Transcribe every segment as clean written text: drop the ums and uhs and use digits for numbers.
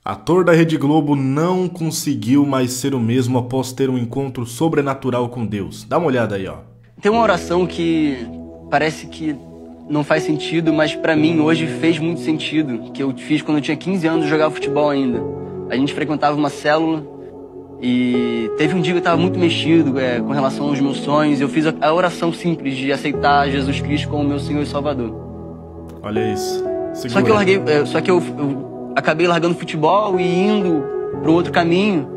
Ator da Rede Globo não conseguiu mais ser o mesmo após ter um encontro sobrenatural com Deus. Dá uma olhada aí, ó. Tem uma oração que parece que não faz sentido, mas pra mim hoje fez muito sentido, que eu fiz quando eu tinha 15 anos e jogava futebol ainda. A gente frequentava uma célula e teve um dia que eu tava muito mexido com relação aos meus sonhos. Eu fiz a oração simples de aceitar Jesus Cristo como meu Senhor e Salvador. Olha isso. Segura. Só que eu acabei largando o futebol e indo para um outro caminho,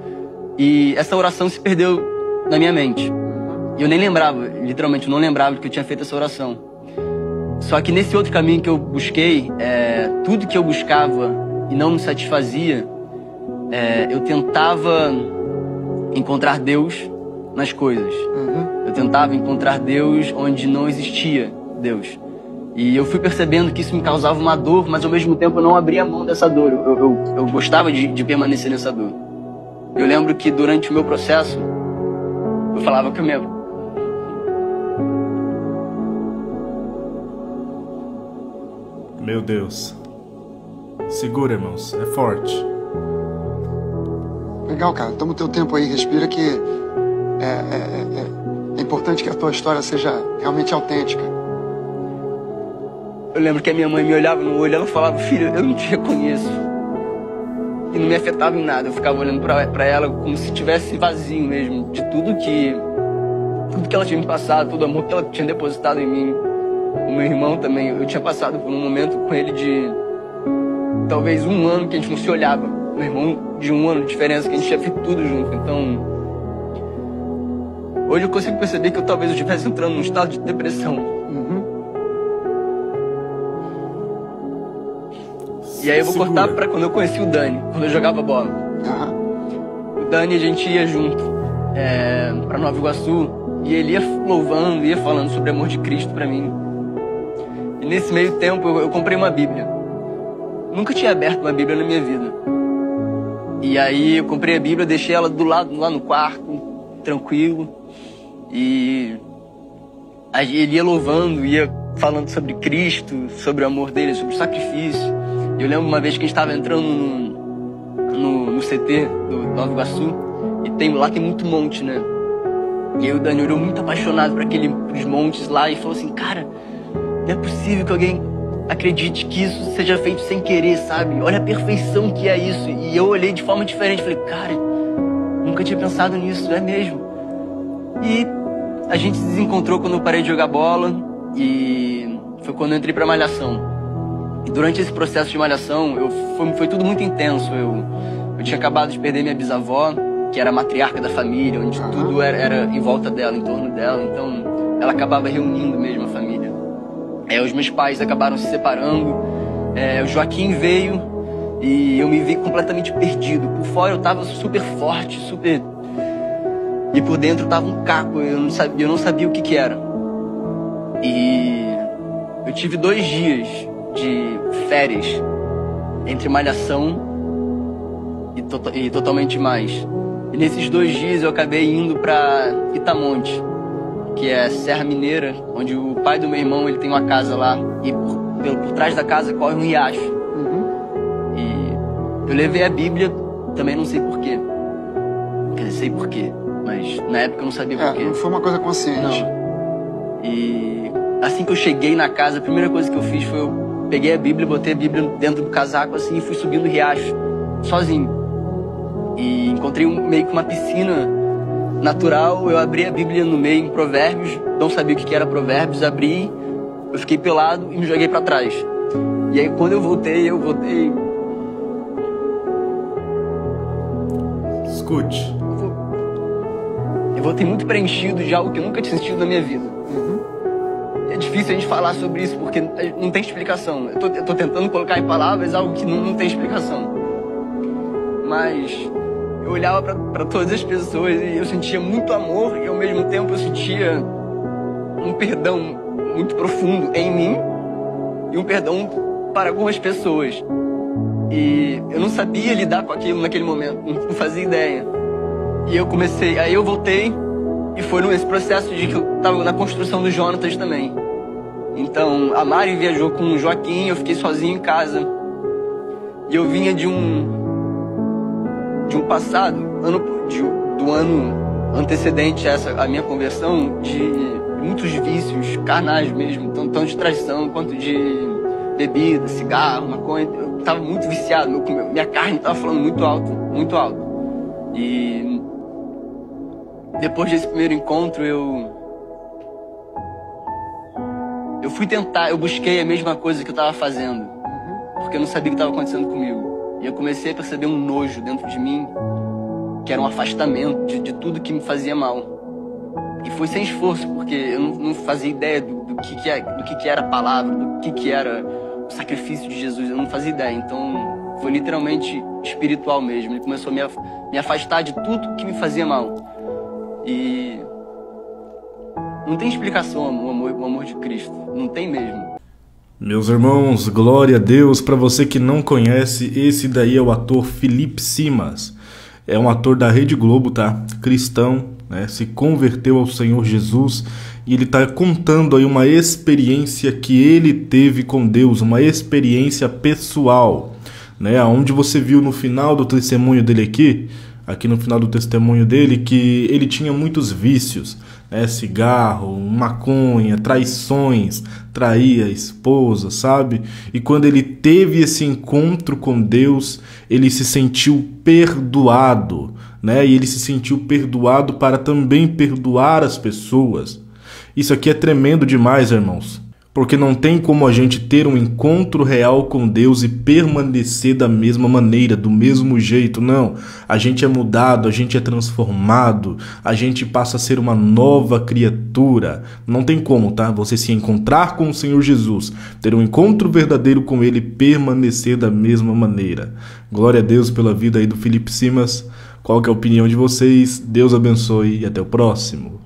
e essa oração se perdeu na minha mente. E eu nem lembrava, literalmente, eu não lembrava que eu tinha feito essa oração. Só que nesse outro caminho que eu busquei, tudo que eu buscava e não me satisfazia, eu tentava encontrar Deus nas coisas. Eu tentava encontrar Deus onde não existia Deus. E eu fui percebendo que isso me causava uma dor, mas ao mesmo tempo eu não abria mão dessa dor. Eu gostava de permanecer nessa dor. Eu lembro que durante o meu processo, eu falava que Meu Deus. Segura, irmãos. É forte. Legal, cara. Toma o teu tempo aí. Respira que é importante que a tua história seja realmente autêntica. Eu lembro que a minha mãe me olhava no olho e ela falava: filho, eu não te reconheço. E não me afetava em nada. Eu ficava olhando pra ela como se estivesse vazio mesmo. De tudo que ela tinha me passado, todo o amor que ela tinha depositado em mim. O meu irmão também. Eu tinha passado por um momento com ele de talvez 1 ano que a gente não se olhava. Meu irmão de 1 ano de diferença, que a gente tinha feito tudo junto. Então, hoje eu consigo perceber que eu talvez estivesse entrando num estado de depressão. E aí eu vou cortar pra quando eu conheci o Dani, quando eu jogava bola. O Dani, a gente ia junto pra Nova Iguaçu, e ele ia louvando, ia falando sobre o amor de Cristo pra mim. E nesse meio tempo eu comprei uma Bíblia. Nunca tinha aberto uma Bíblia na minha vida. E aí eu comprei a Bíblia, deixei ela do lado, lá no quarto, tranquilo. E aí ele ia louvando, ia falando sobre Cristo, sobre o amor dele, sobre o sacrifício. Eu lembro uma vez que a gente estava entrando no CT do Nova Iguaçu, e lá tem muito monte, né? E aí o Dani olhou muito apaixonado para os montes lá e falou assim: cara, não é possível que alguém acredite que isso seja feito sem querer, sabe? Olha a perfeição que é isso. E eu olhei de forma diferente, falei: cara, nunca tinha pensado nisso, é mesmo. E a gente se desencontrou quando eu parei de jogar bola, e foi quando eu entrei pra Malhação. E durante esse processo de Malhação, foi tudo muito intenso. Eu tinha acabado de perder minha bisavó, que era a matriarca da família, onde tudo era em volta dela, em torno dela. Então, ela acabava reunindo mesmo a família. Os meus pais acabaram se separando. O Joaquim veio e eu me vi completamente perdido. Por fora eu tava super forte, super... E por dentro tava um caco, eu não sabia o que era. E eu tive 2 dias de férias entre Malhação e Totalmente Mais. E nesses 2 dias eu acabei indo pra Itamonte, que é Serra Mineira, onde o pai do meu irmão ele tem uma casa lá, e por trás da casa corre um riacho. E eu levei a Bíblia, também não sei porquê. Quer dizer, sei porquê, mas na época eu não sabia porquê. Não foi uma coisa consciente. Não. E assim que eu cheguei na casa, a primeira coisa que eu fiz foi eu peguei a Bíblia, botei a Bíblia dentro do casaco assim e fui subindo o riacho, sozinho. E encontrei meio que uma piscina natural. Eu abri a Bíblia no meio, em Provérbios, não sabia o que era Provérbios, abri, eu fiquei pelado e me joguei pra trás. E aí quando eu voltei... Escute. Eu voltei muito preenchido de algo que eu nunca tinha sentido na minha vida. É difícil a gente falar sobre isso, porque não tem explicação. Eu tô tentando colocar em palavras algo que não tem explicação. Mas eu olhava pra todas as pessoas e eu sentia muito amor, e ao mesmo tempo eu sentia um perdão muito profundo em mim e um perdão para algumas pessoas. E eu não sabia lidar com aquilo naquele momento, não fazia ideia. E aí eu voltei, e foi nesse processo de que eu tava na construção do Jonatas também. Então, a Mari viajou com o Joaquim, eu fiquei sozinho em casa. E eu vinha de um passado, do ano antecedente a minha conversão, de muitos vícios carnais mesmo, tanto de traição quanto de bebida, cigarro, maconha. Eu tava muito viciado, minha carne tava falando muito alto, muito alto. E depois desse primeiro encontro, eu fui tentar, eu busquei a mesma coisa que eu tava fazendo, porque eu não sabia o que estava acontecendo comigo. E eu comecei a perceber um nojo dentro de mim, que era um afastamento de tudo que me fazia mal. E foi sem esforço, porque eu não fazia ideia do que era a palavra, do que era o sacrifício de Jesus. Eu não fazia ideia. Então foi literalmente espiritual mesmo. Ele começou a me afastar de tudo que me fazia mal. E não tem explicação o amor de Cristo. Não tem mesmo. Meus irmãos, glória a Deus. Para você que não conhece, esse daí é o ator Felipe Simas. É um ator da Rede Globo, tá? Cristão, né? Se converteu ao Senhor Jesus e ele tá contando aí uma experiência que ele teve com Deus, uma experiência pessoal, né? Onde você viu no final do testemunho dele aqui no final do testemunho dele, que ele tinha muitos vícios, né? Cigarro, maconha, traições, traía a esposa, sabe? E quando ele teve esse encontro com Deus, ele se sentiu perdoado, né? E ele se sentiu perdoado para também perdoar as pessoas. Isso aqui é tremendo demais, irmãos. Porque não tem como a gente ter um encontro real com Deus e permanecer da mesma maneira, do mesmo jeito. Não, a gente é mudado, a gente é transformado, a gente passa a ser uma nova criatura. Não tem como, tá? Você se encontrar com o Senhor Jesus, ter um encontro verdadeiro com Ele e permanecer da mesma maneira. Glória a Deus pela vida aí do Felipe Simas. Qual que é a opinião de vocês? Deus abençoe e até o próximo.